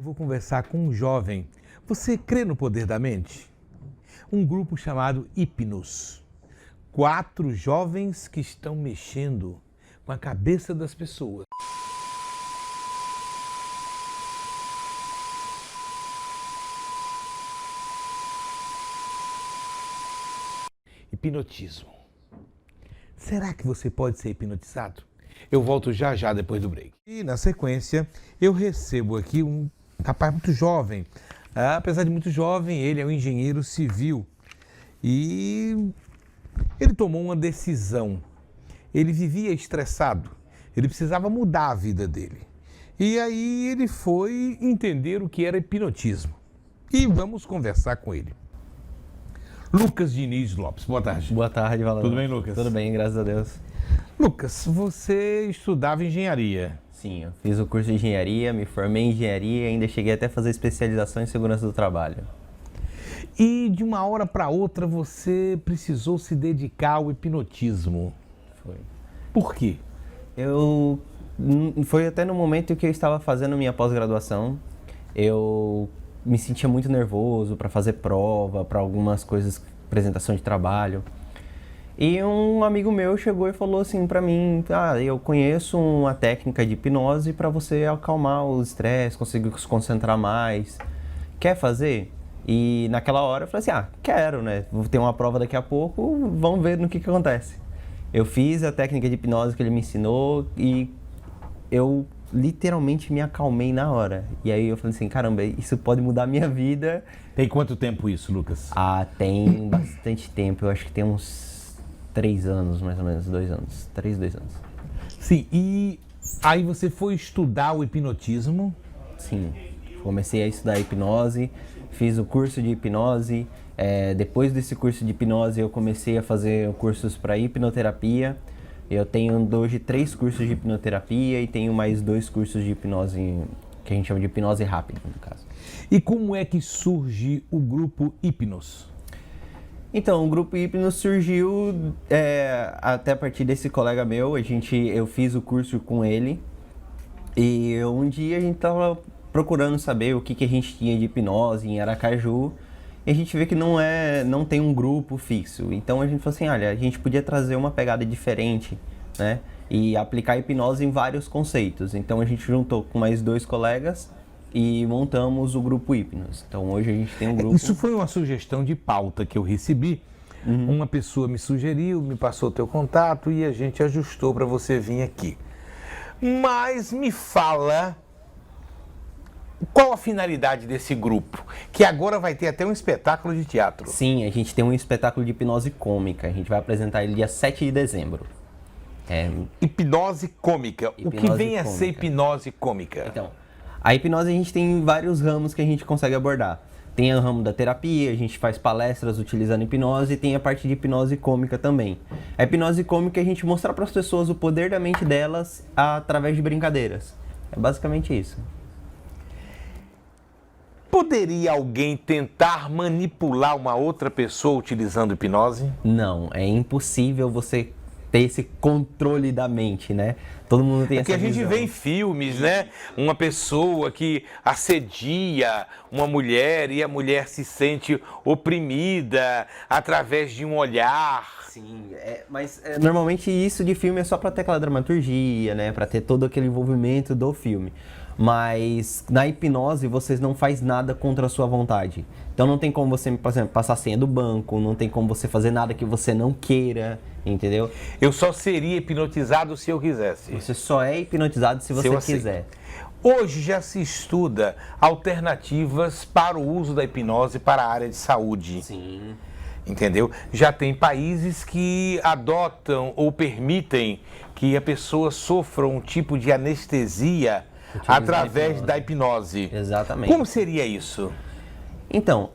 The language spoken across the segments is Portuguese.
Eu vou conversar com um jovem. Você crê no poder da mente? Um grupo chamado Hipnos. 4 jovens que estão mexendo com a cabeça das pessoas. Hipnotismo. Será que você pode ser hipnotizado? Eu volto já já depois do break. E na sequência, eu recebo aqui um rapaz muito jovem. Apesar de muito jovem, ele é um engenheiro civil. E ele tomou uma decisão. Ele vivia estressado. Ele precisava mudar a vida dele. E aí ele foi entender o que era hipnotismo. E vamos conversar com ele. Lucas Diniz Lopes, boa tarde. Boa tarde, Valor. Tudo bem, Lucas? Tudo bem, graças a Deus. Lucas, você estudava engenharia. Sim, eu fiz o curso de engenharia, me formei em engenharia e ainda cheguei até a fazer especialização em segurança do trabalho. E de uma hora para outra você precisou se dedicar ao hipnotismo. Foi. Por quê? Foi até no momento em que eu estava fazendo minha pós-graduação. Eu me sentia muito nervoso para fazer prova, para algumas coisas, apresentação de trabalho. E um amigo meu chegou e falou assim para mim, eu conheço uma técnica de hipnose para você acalmar o estresse, conseguir se concentrar mais. Quer fazer? E naquela hora eu falei assim, quero, né? Vou ter uma prova daqui a pouco, vamos ver no que acontece. Eu fiz a técnica de hipnose que ele me ensinou e eu literalmente me acalmei na hora. E aí eu falei assim, caramba, isso pode mudar a minha vida. Tem quanto tempo isso, Lucas? Tem bastante tempo, eu acho que tem uns 3 anos, mais ou menos, 2 anos. 2 anos. Sim, e aí você foi estudar o hipnotismo? Sim, comecei a estudar hipnose, fiz o curso de hipnose. Depois desse curso de hipnose eu comecei a fazer cursos para hipnoterapia. Eu tenho hoje 3 cursos de hipnoterapia e tenho mais 2 cursos de hipnose, que a gente chama de hipnose rápida, no caso. E como é que surge o grupo Hipnos? Então, o grupo Hipnos surgiu até a partir desse colega meu. Eu fiz o curso com ele e um dia a gente estava procurando saber o que a gente tinha de hipnose em Aracaju e a gente vê que não tem um grupo fixo. Então a gente falou assim, olha, a gente podia trazer uma pegada diferente, né? E aplicar hipnose em vários conceitos. Então a gente juntou com mais 2 colegas e montamos o grupo Hipnos. Então hoje a gente tem um grupo... Isso foi uma sugestão de pauta que eu recebi. Uma pessoa me sugeriu, me passou o teu contato e a gente ajustou para você vir aqui. Mas me fala, qual a finalidade desse grupo? Que agora vai ter até um espetáculo de teatro. Sim, a gente tem um espetáculo de hipnose cômica. A gente vai apresentar ele dia 7 de dezembro. Hipnose cômica. O que vem a ser hipnose cômica? Então, a hipnose a gente tem vários ramos que a gente consegue abordar. Tem o ramo da terapia, a gente faz palestras utilizando hipnose e tem a parte de hipnose cômica também. A hipnose cômica é a gente mostrar para as pessoas o poder da mente delas através de brincadeiras. É basicamente isso. Poderia alguém tentar manipular uma outra pessoa utilizando hipnose? Não, é impossível você ter esse controle da mente, né? Todo mundo tem essa visão. Porque a gente vê em filmes, né? Uma pessoa que assedia uma mulher e a mulher se sente oprimida através de um olhar. Sim, mas normalmente isso de filme é só para ter aquela dramaturgia, né? Para ter todo aquele envolvimento do filme. Mas na hipnose vocês não faz nada contra a sua vontade. Então não tem como você, por exemplo, passar a senha do banco, não tem como você fazer nada que você não queira, entendeu? Eu só seria hipnotizado se eu quisesse. Você só é hipnotizado se você quiser. Hoje já se estuda alternativas para o uso da hipnose para a área de saúde. Sim. Entendeu? Já tem países que adotam ou permitem que a pessoa sofra um tipo de anestesia através da hipnose. Exatamente. Como seria isso? Então,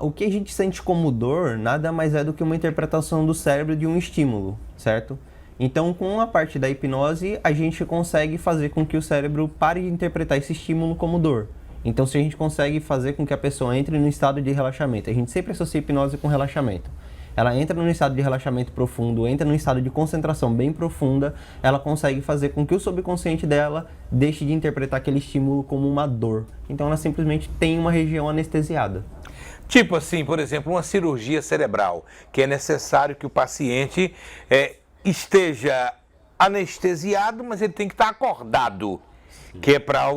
o que a gente sente como dor nada mais é do que uma interpretação do cérebro de um estímulo, certo? Então, com a parte da hipnose, a gente consegue fazer com que o cérebro pare de interpretar esse estímulo como dor. Então, se a gente consegue fazer com que a pessoa entre no estado de relaxamento, a gente sempre associa hipnose com relaxamento. ela entra num estado de relaxamento profundo, entra num estado de concentração bem profunda, ela consegue fazer com que o subconsciente dela deixe de interpretar aquele estímulo como uma dor. Então ela simplesmente tem uma região anestesiada. Tipo assim, por exemplo, uma cirurgia cerebral, que é necessário que o paciente esteja anestesiado, mas ele tem que estar acordado. Que é para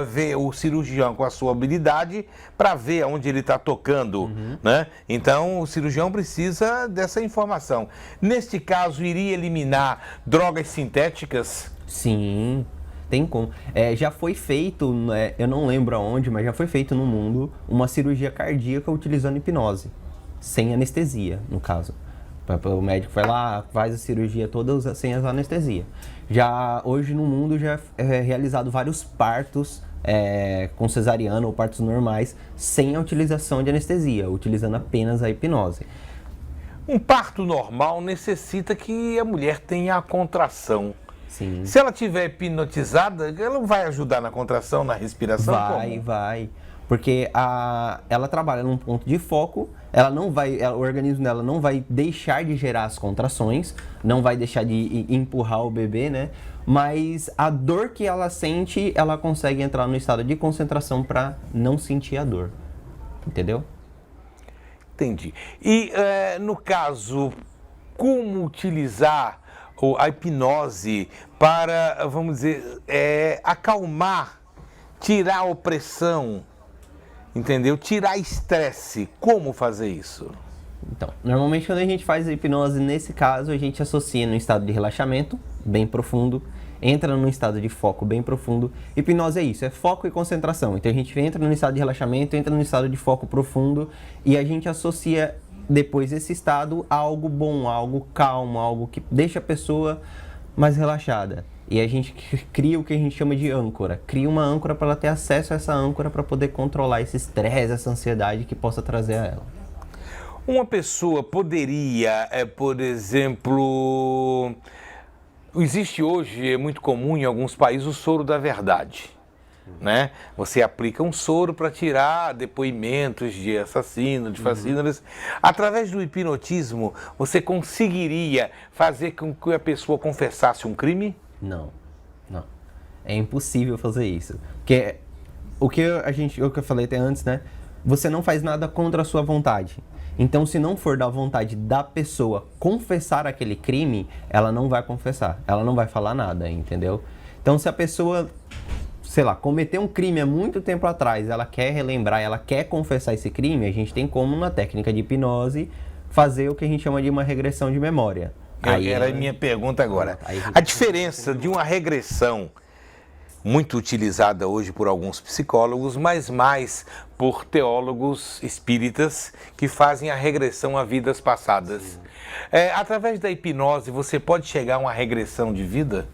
ver o cirurgião com a sua habilidade para ver onde ele está tocando, né? Então, o cirurgião precisa dessa informação. Neste caso, iria eliminar drogas sintéticas? Sim, tem como. Já foi feito, eu não lembro aonde, mas já foi feito no mundo uma cirurgia cardíaca utilizando hipnose, sem anestesia, no caso. O médico vai lá, faz a cirurgia toda sem a anestesia. Já hoje no mundo já é realizado vários partos com cesariana ou partos normais sem a utilização de anestesia, utilizando apenas a hipnose. Um parto normal necessita que a mulher tenha a contração. Sim. Se ela tiver hipnotizada, ela vai ajudar na contração, na respiração? Vai. Porque ela trabalha num ponto de foco, o organismo dela não vai deixar de gerar as contrações, não vai deixar de empurrar o bebê, né? Mas a dor que ela sente, ela consegue entrar no estado de concentração para não sentir a dor. Entendeu? Entendi. E no caso, como utilizar a hipnose para, vamos dizer, acalmar, tirar a opressão, entendeu? Tirar estresse. Como fazer isso? Então, normalmente quando a gente faz a hipnose, nesse caso, a gente associa no estado de relaxamento, bem profundo, entra num estado de foco bem profundo. Hipnose é isso, é foco e concentração. Então a gente entra num estado de relaxamento, entra num estado de foco profundo e a gente associa depois esse estado a algo bom, a algo calmo, algo que deixa a pessoa mais relaxada. E a gente cria o que a gente chama de âncora. Cria uma âncora para ela ter acesso a essa âncora para poder controlar esse estresse, essa ansiedade que possa trazer a ela. Uma pessoa poderia, por exemplo, existe hoje, é muito comum em alguns países, o soro da verdade, né? Você aplica um soro para tirar depoimentos de assassino, de fascínoras. Através do hipnotismo, você conseguiria fazer com que a pessoa confessasse um crime? Não. É impossível fazer isso. Porque o que eu falei até antes, né? Você não faz nada contra a sua vontade. Então, se não for da vontade da pessoa confessar aquele crime, ela não vai confessar. Ela não vai falar nada, entendeu? Então, se a pessoa, sei lá, cometeu um crime há muito tempo atrás, ela quer relembrar, ela quer confessar esse crime, a gente tem como, na técnica de hipnose, fazer o que a gente chama de uma regressão de memória. Era a minha pergunta agora. A diferença de uma regressão, muito utilizada hoje por alguns psicólogos, mas mais por teólogos espíritas que fazem a regressão a vidas passadas. Através da hipnose, você pode chegar a uma regressão de vida?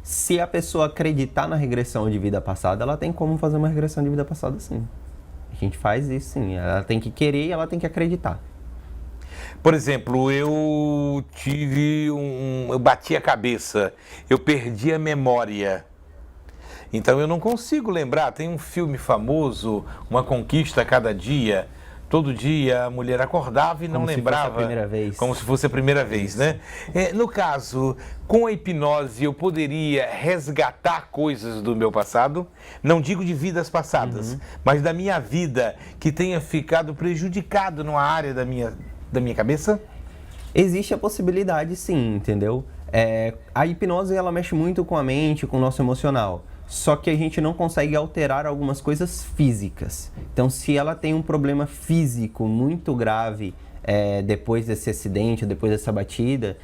Se a pessoa acreditar na regressão de vida passada, ela tem como fazer uma regressão de vida passada, sim. A gente faz isso, sim. Ela tem que querer e ela tem que acreditar. Por exemplo, eu bati a cabeça, eu perdi a memória. Então eu não consigo lembrar. Tem um filme famoso, Uma Conquista a Cada Dia. Todo dia a mulher acordava e não lembrava. Como se fosse a primeira vez. Como se fosse a primeira vez, né? No caso, com a hipnose eu poderia resgatar coisas do meu passado. Não digo de vidas passadas, mas da minha vida que tenha ficado prejudicado numa área da minha cabeça? Existe a possibilidade, sim, entendeu? A hipnose, ela mexe muito com a mente, com o nosso emocional. Só que a gente não consegue alterar algumas coisas físicas. Então, se ela tem um problema físico muito grave depois desse acidente, depois dessa batida,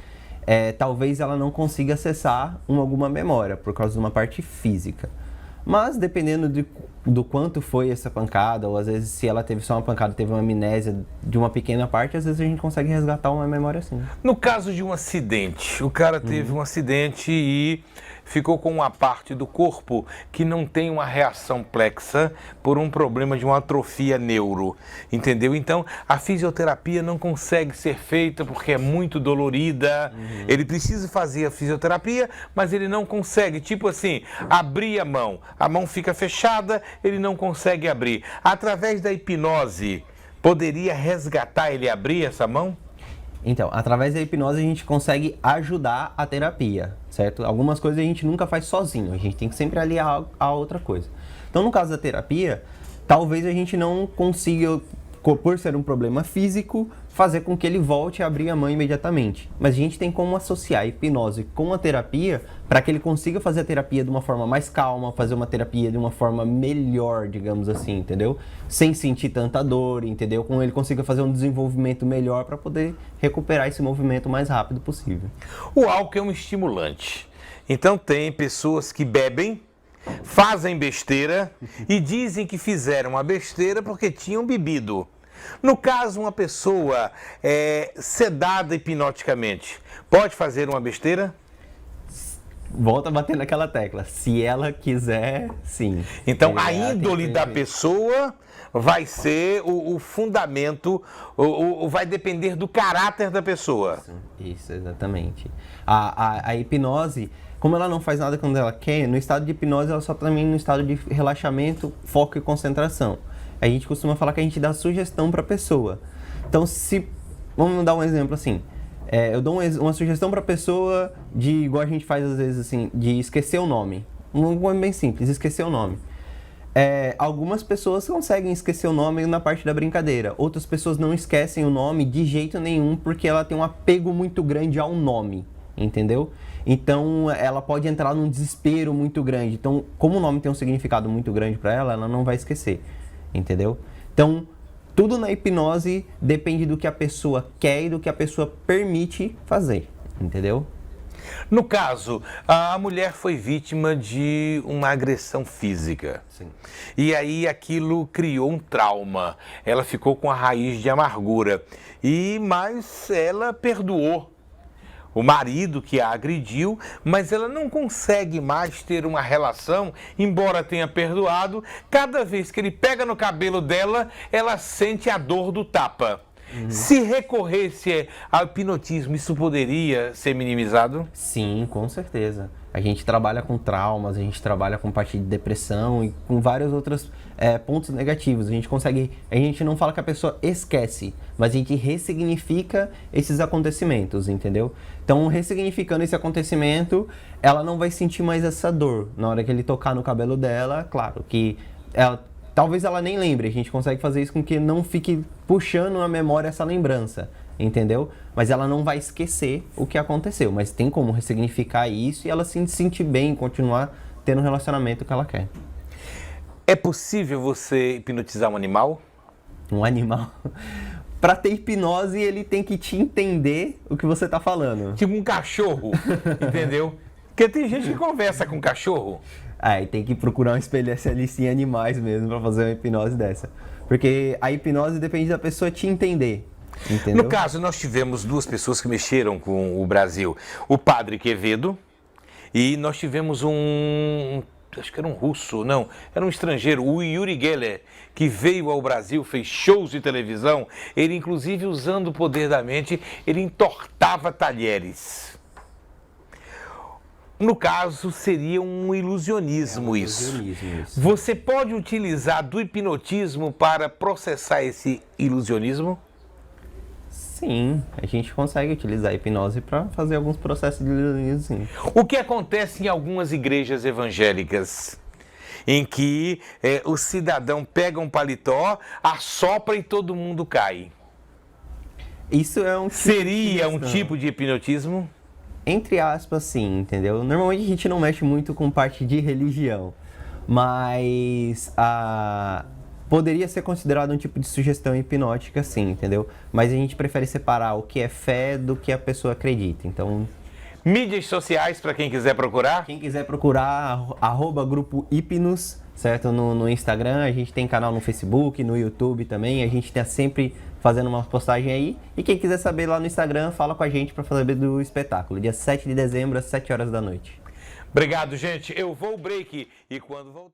talvez ela não consiga acessar alguma memória, por causa de uma parte física. Mas, dependendo do quanto foi essa pancada, ou às vezes se ela teve só uma pancada, teve uma amnésia de uma pequena parte, às vezes a gente consegue resgatar uma memória assim. No caso de um acidente, o cara teve um acidente e ficou com uma parte do corpo que não tem uma reação plexa por um problema de uma atrofia neuro, entendeu? Então, a fisioterapia não consegue ser feita porque é muito dolorida. Ele precisa fazer a fisioterapia, mas ele não consegue, tipo assim, abrir a mão fica fechada, ele não consegue abrir. Através da hipnose, poderia resgatar ele abrir essa mão? Então, através da hipnose a gente consegue ajudar a terapia, certo? Algumas coisas a gente nunca faz sozinho, a gente tem que sempre aliar a outra coisa. Então, no caso da terapia, talvez a gente não consiga, por ser um problema físico, fazer com que ele volte a abrir a mão imediatamente. Mas a gente tem como associar a hipnose com a terapia para que ele consiga fazer a terapia de uma forma mais calma, fazer uma terapia de uma forma melhor, digamos assim, entendeu? Sem sentir tanta dor, entendeu? Com ele consiga fazer um desenvolvimento melhor para poder recuperar esse movimento o mais rápido possível. O álcool é um estimulante. Então tem pessoas que bebem, fazem besteira e dizem que fizeram a besteira porque tinham bebido. No caso, uma pessoa sedada hipnoticamente, pode fazer uma besteira? Volta a bater naquela tecla. Se ela quiser, sim. Então, a índole da pessoa vai ser o fundamento, vai depender do caráter da pessoa. Isso, exatamente. A hipnose, como ela não faz nada quando ela quer, no estado de hipnose ela só está também no estado de relaxamento, foco e concentração. A gente costuma falar que a gente dá sugestão para a pessoa. Então, vamos dar um exemplo assim. Eu dou uma sugestão para a pessoa igual a gente faz às vezes assim, de esquecer o nome. Um nome bem simples, esquecer o nome. Algumas pessoas conseguem esquecer o nome na parte da brincadeira. Outras pessoas não esquecem o nome de jeito nenhum porque ela tem um apego muito grande ao nome, entendeu? Então, ela pode entrar num desespero muito grande. Então, como o nome tem um significado muito grande para ela, ela não vai esquecer, entendeu? Então, tudo na hipnose depende do que a pessoa quer e do que a pessoa permite fazer, entendeu? No caso, a mulher foi vítima de uma agressão física. Sim. E aí aquilo criou um trauma. Ela ficou com a raiz de amargura. Mas ela perdoou o marido que a agrediu, mas ela não consegue mais ter uma relação, embora tenha perdoado. Cada vez que ele pega no cabelo dela, ela sente a dor do tapa. Se recorresse ao hipnotismo, isso poderia ser minimizado? Sim, com certeza. A gente trabalha com traumas, a gente trabalha com parte de depressão e com vários outros pontos negativos. A gente não fala que a pessoa esquece, mas a gente ressignifica esses acontecimentos, entendeu? Então, ressignificando esse acontecimento, ela não vai sentir mais essa dor. Na hora que ele tocar no cabelo dela, claro que talvez ela nem lembre, a gente consegue fazer isso com que não fique puxando na memória essa lembrança, entendeu? Mas ela não vai esquecer o que aconteceu, mas tem como ressignificar isso e ela se sentir bem, continuar tendo o relacionamento que ela quer. É possível você hipnotizar um animal? Um animal... Para ter hipnose, ele tem que te entender o que você tá falando. Tipo um cachorro, entendeu? Porque tem gente que conversa com cachorro. E tem que procurar um especialista em animais mesmo para fazer uma hipnose dessa. Porque a hipnose depende da pessoa te entender, entendeu? No caso, nós tivemos duas pessoas que mexeram com o Brasil. O Padre Quevedo e nós tivemos acho que era um russo, não, era um estrangeiro, o Uri Geller, que veio ao Brasil, fez shows de televisão. Ele, inclusive, usando o poder da mente, ele entortava talheres. No caso, seria um ilusionismo, isso. Você pode utilizar do hipnotismo para processar esse ilusionismo? Sim, a gente consegue utilizar a hipnose para fazer alguns processos de ilusionismo, sim. O que acontece em algumas igrejas evangélicas, em que o cidadão pega um paletó, assopra e todo mundo cai? Isso é um tipo Seria um tipo de hipnotismo? Entre aspas, sim, entendeu? Normalmente a gente não mexe muito com parte de religião, mas poderia ser considerado um tipo de sugestão hipnótica, sim, entendeu? Mas a gente prefere separar o que é fé do que a pessoa acredita, então... Mídias sociais, para quem quiser procurar? Quem quiser procurar, @grupo Hipnos, certo? No Instagram, a gente tem canal no Facebook, no YouTube também, a gente está sempre fazendo uma postagem aí. E quem quiser saber lá no Instagram, fala com a gente para saber do espetáculo, dia 7 de dezembro, às 7 horas da noite. Obrigado, gente. Eu vou ao break e quando voltar...